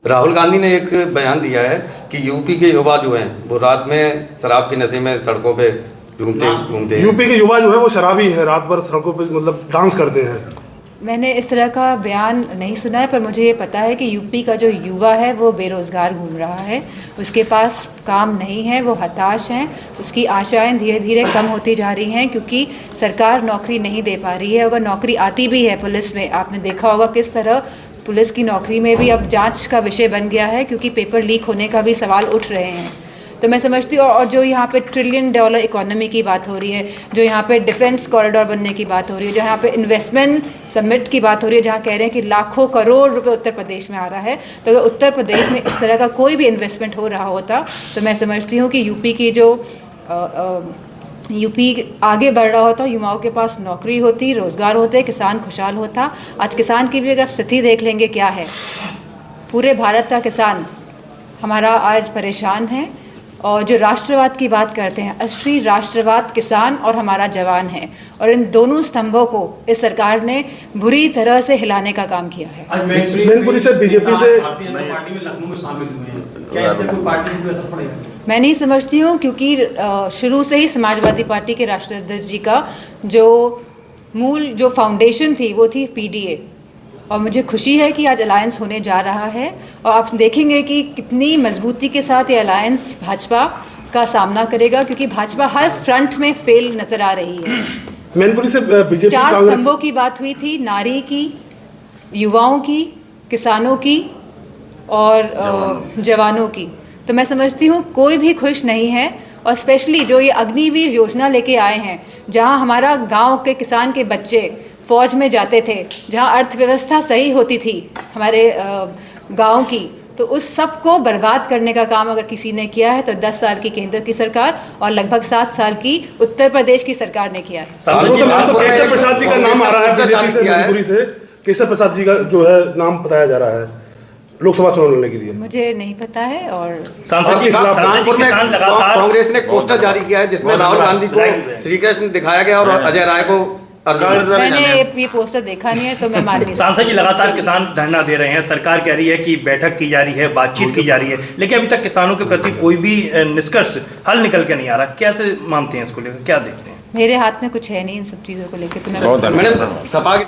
राहुल गांधी ने एक बयान दिया है कि यूपी के युवा जो हैं वो रात में शराब के नशे में सड़कों पे घूमते हैं। यूपी के युवा जो है वो शराबी है, रात भर सड़कों पे मतलब डांस करते हैं। मैंने इस तरह का बयान नहीं सुना है, पर मुझे ये पता है कि यूपी का जो युवा है वो बेरोज़गार घूम रहा है, उसके पास काम नहीं है, वो हताश हैं, उसकी आशाएं धीरे धीरे कम होती जा रही हैं क्योंकि सरकार नौकरी नहीं दे पा रही है। अगर नौकरी आती भी है पुलिस में, आपने देखा होगा किस तरह पुलिस की नौकरी में भी अब जांच का विषय बन गया है क्योंकि पेपर लीक होने का भी सवाल उठ रहे हैं। तो मैं समझती हूँ, और जो यहाँ पे $1 ट्रिलियन इकोनॉमी की बात हो रही है, जो यहाँ पे डिफेंस कॉरिडोर बनने की बात हो रही है, जहाँ पे इन्वेस्टमेंट समिट की बात हो रही है, जहाँ कह रहे हैं कि लाखों करोड़ रुपए उत्तर प्रदेश में आ रहा है, तो अगर उत्तर प्रदेश में इस तरह का कोई भी इन्वेस्टमेंट हो रहा होता तो मैं समझती हूँ कि यूपी आगे बढ़ रहा होता, युवाओं के पास नौकरी होती, रोज़गार होते, किसान खुशहाल होता। आज किसान की भी अगर स्थिति देख लेंगे क्या है, पूरे भारत का किसान हमारा आज परेशान है। और जो राष्ट्रवाद की बात करते हैं, असली राष्ट्रवाद किसान और हमारा जवान है, और इन दोनों स्तंभों को इस सरकार ने बुरी तरह से हिलाने का काम किया है। मैनपुरी से बीजेपी से पार्टी में लखनऊ में शामिल हुए हैं, क्या इससे कोई पार्टी को असर पड़ेगा? मैं नहीं समझती हूँ क्योंकि शुरू से ही समाजवादी पार्टी के राष्ट्रीय अध्यक्ष जी का जो मूल जो फाउंडेशन थी वो थी पीडीए, और मुझे खुशी है कि आज अलायंस होने जा रहा है और आप देखेंगे कि कितनी मजबूती के साथ ये अलायंस भाजपा का सामना करेगा क्योंकि भाजपा हर फ्रंट में फेल नजर आ रही है। मैनपुरी से बीजेपी 4 स्तंभों की बात हुई थी, नारी की, युवाओं की, किसानों की और जवानों की। तो मैं समझती हूँ कोई भी खुश नहीं है, और स्पेशली जो ये अग्निवीर योजना लेके आए हैं, जहाँ हमारा गांव के किसान के बच्चे फौज में जाते थे, जहाँ अर्थव्यवस्था सही होती थी हमारे गांव की, तो उस सब को बर्बाद करने का काम अगर किसी ने किया है तो 10 साल की केंद्र की सरकार और लगभग 7 साल की उत्तर प्रदेश की सरकार ने किया है। केशव प्रसाद जी का नाम आ रहा है बीजेपी से, मैनपुरी से केशव प्रसाद जी का जो है नाम बताया जा रहा है लोकसभा चुनाव लड़ने के लिए। मुझे नहीं पता है। और सांसद के खिलाफ कांग्रेस ने एक पोस्टर जारी किया है जिसमें राहुल गांधी को श्री कृष्ण दिखाया गया और अजय राय को। मैंने ये पोस्टर देखा नहीं है तो मैं मान नहीं। सांसद जी लगातार किसान धरना दे रहे हैं, सरकार कह रही है कि बैठक की जा रही है, बातचीत की जा रही है, लेकिन अभी तक किसानों के प्रति कोई भी निष्कर्ष हल निकल के नहीं आ रहा। कैसे मानते हैं इसको लेकर, क्या देखते हैं? मेरे हाथ में कुछ है नहीं इन सब चीज़ों को लेकर। तो मैं